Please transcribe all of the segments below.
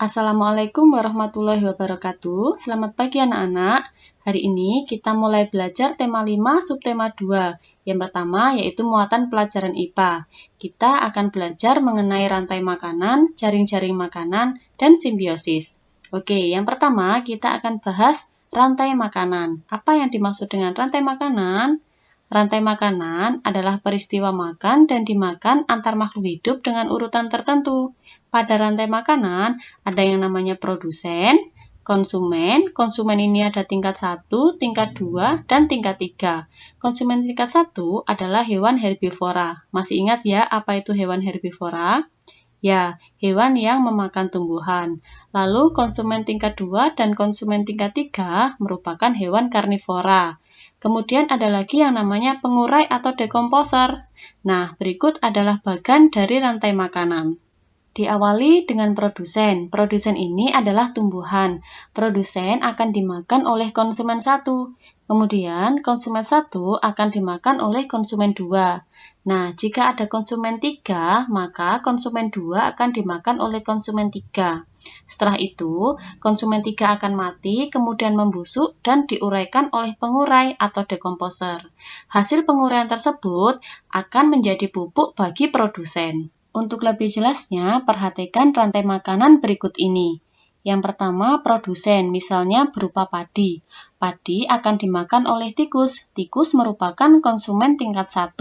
Assalamualaikum warahmatullahi wabarakatuh. Selamat pagi anak-anak. Hari ini kita mulai belajar tema 5 subtema 2. Yang pertama yaitu muatan pelajaran IPA. Kita akan belajar mengenai rantai makanan, jaring-jaring makanan, dan simbiosis. Oke, yang pertama kita akan bahas rantai makanan. Apa yang dimaksud dengan rantai makanan? Rantai makanan adalah peristiwa makan dan dimakan antar makhluk hidup dengan urutan tertentu. Pada rantai makanan ada yang namanya produsen, konsumen ini ada tingkat 1, tingkat 2, dan tingkat 3. Konsumen tingkat 1 adalah hewan herbivora. Masih ingat ya apa itu hewan herbivora? Ya, hewan yang memakan tumbuhan. Lalu konsumen tingkat 2 dan konsumen tingkat 3 merupakan hewan karnivora. Kemudian ada lagi yang namanya pengurai atau dekomposer. Nah, berikut adalah bagian dari rantai makanan. Diawali dengan produsen. Produsen ini adalah tumbuhan. Produsen akan dimakan oleh konsumen 1. Kemudian konsumen 1 akan dimakan oleh konsumen 2. Nah, jika ada konsumen 3, maka konsumen 2 akan dimakan oleh konsumen 3. Setelah itu, konsumen 3 akan mati, kemudian membusuk dan diuraikan oleh pengurai atau dekomposer. Hasil penguraian tersebut akan menjadi pupuk bagi produsen. Untuk lebih jelasnya, perhatikan rantai makanan berikut ini. Yang pertama, produsen, misalnya berupa padi. Padi akan dimakan oleh tikus. Tikus merupakan konsumen tingkat 1.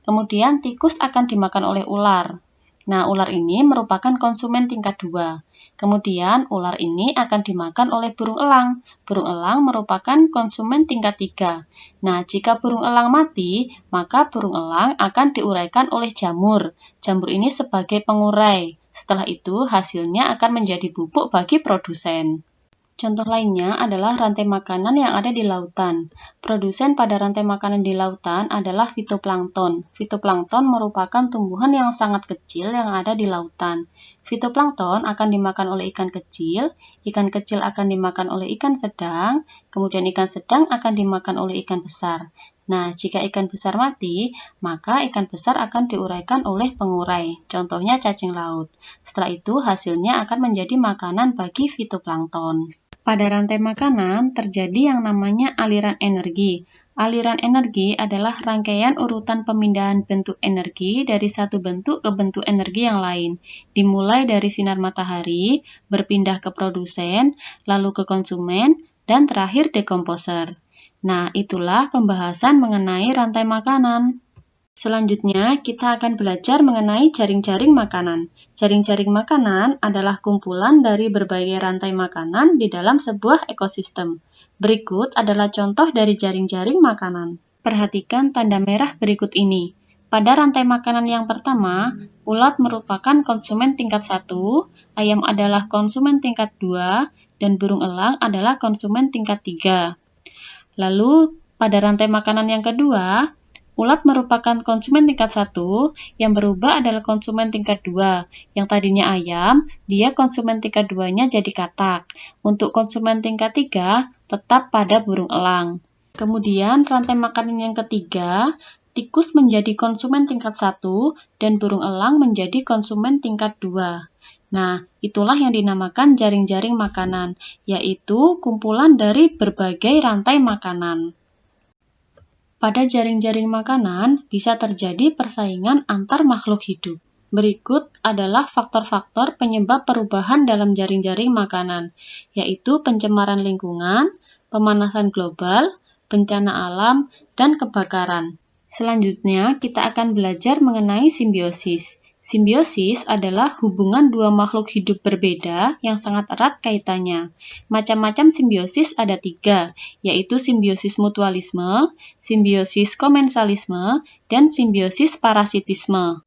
Kemudian tikus akan dimakan oleh ular. Nah, ular ini merupakan konsumen tingkat 2. Kemudian, ular ini akan dimakan oleh burung elang. Burung elang merupakan konsumen tingkat 3. Nah, jika burung elang mati, maka burung elang akan diuraikan oleh jamur. Jamur ini sebagai pengurai. Setelah itu, hasilnya akan menjadi pupuk bagi produsen. Contoh lainnya adalah rantai makanan yang ada di lautan. Produsen pada rantai makanan di lautan adalah fitoplankton. Fitoplankton merupakan tumbuhan yang sangat kecil yang ada di lautan. Fitoplankton akan dimakan oleh ikan kecil akan dimakan oleh ikan sedang, kemudian ikan sedang akan dimakan oleh ikan besar. Nah, jika ikan besar mati, maka ikan besar akan diuraikan oleh pengurai, contohnya cacing laut. Setelah itu, hasilnya akan menjadi makanan bagi fitoplankton. Pada rantai makanan, terjadi yang namanya aliran energi. Aliran energi adalah rangkaian urutan pemindahan bentuk energi dari satu bentuk ke bentuk energi yang lain. Dimulai dari sinar matahari, berpindah ke produsen, lalu ke konsumen, dan terakhir dekomposer. Nah, itulah pembahasan mengenai rantai makanan. Selanjutnya, kita akan belajar mengenai jaring-jaring makanan. Jaring-jaring makanan adalah kumpulan dari berbagai rantai makanan di dalam sebuah ekosistem. Berikut adalah contoh dari jaring-jaring makanan. Perhatikan tanda merah berikut ini. Pada rantai makanan yang pertama, ulat merupakan konsumen tingkat 1, ayam adalah konsumen tingkat 2, dan burung elang adalah konsumen tingkat 3. Lalu, pada rantai makanan yang kedua, ulat merupakan konsumen tingkat 1, yang berubah adalah konsumen tingkat 2. Yang tadinya ayam, dia konsumen tingkat 2-nya jadi katak. Untuk konsumen tingkat 3, tetap pada burung elang. Kemudian, rantai makanan yang ketiga, tikus menjadi konsumen tingkat 1, dan burung elang menjadi konsumen tingkat 2. Nah, itulah yang dinamakan jaring-jaring makanan, yaitu kumpulan dari berbagai rantai makanan. Pada jaring-jaring makanan bisa terjadi persaingan antar makhluk hidup. Berikut adalah faktor-faktor penyebab perubahan dalam jaring-jaring makanan, yaitu pencemaran lingkungan, pemanasan global, bencana alam, dan kebakaran. Selanjutnya, kita akan belajar mengenai simbiosis. Simbiosis adalah hubungan dua makhluk hidup berbeda yang sangat erat kaitannya. Macam-macam simbiosis ada 3, yaitu simbiosis mutualisme, simbiosis komensalisme, dan simbiosis parasitisme.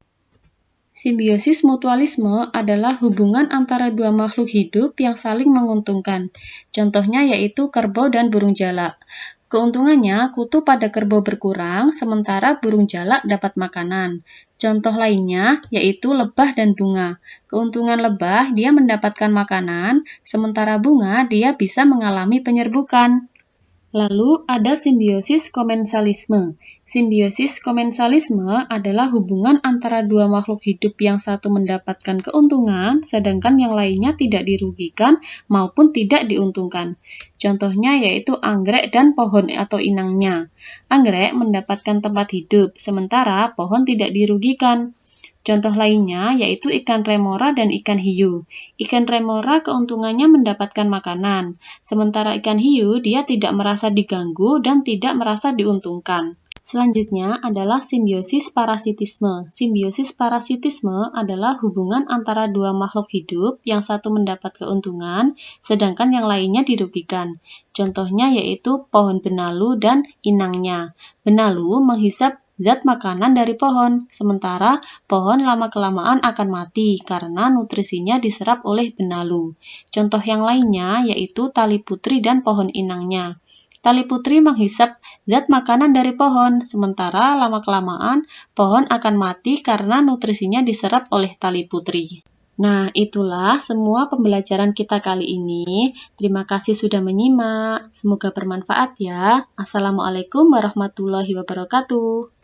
Simbiosis mutualisme adalah hubungan antara dua makhluk hidup yang saling menguntungkan. Contohnya yaitu kerbau dan burung jalak. Keuntungannya, kutu pada kerbau berkurang, sementara burung jalak dapat makanan. Contoh lainnya yaitu lebah dan bunga. Keuntungan lebah, dia mendapatkan makanan, sementara bunga dia bisa mengalami penyerbukan. Lalu ada simbiosis komensalisme. Simbiosis komensalisme adalah hubungan antara dua makhluk hidup yang satu mendapatkan keuntungan, sedangkan yang lainnya tidak dirugikan maupun tidak diuntungkan. Contohnya yaitu anggrek dan pohon atau inangnya. Anggrek mendapatkan tempat hidup, sementara pohon tidak dirugikan. Contoh lainnya yaitu ikan remora dan ikan hiu. Ikan remora keuntungannya mendapatkan makanan, sementara ikan hiu dia tidak merasa diganggu dan tidak merasa diuntungkan. Selanjutnya adalah simbiosis parasitisme. Simbiosis parasitisme adalah hubungan antara dua makhluk hidup yang satu mendapat keuntungan, sedangkan yang lainnya dirugikan. Contohnya yaitu pohon benalu dan inangnya. Benalu menghisap zat makanan dari pohon, sementara pohon lama-kelamaan akan mati karena nutrisinya diserap oleh benalu. Contoh yang lainnya yaitu tali putri dan pohon inangnya. Tali putri menghisap zat makanan dari pohon, sementara lama-kelamaan pohon akan mati karena nutrisinya diserap oleh tali putri. Nah, itulah semua pembelajaran kita kali ini. Terima kasih sudah menyimak. Semoga bermanfaat ya. Assalamualaikum warahmatullahi wabarakatuh.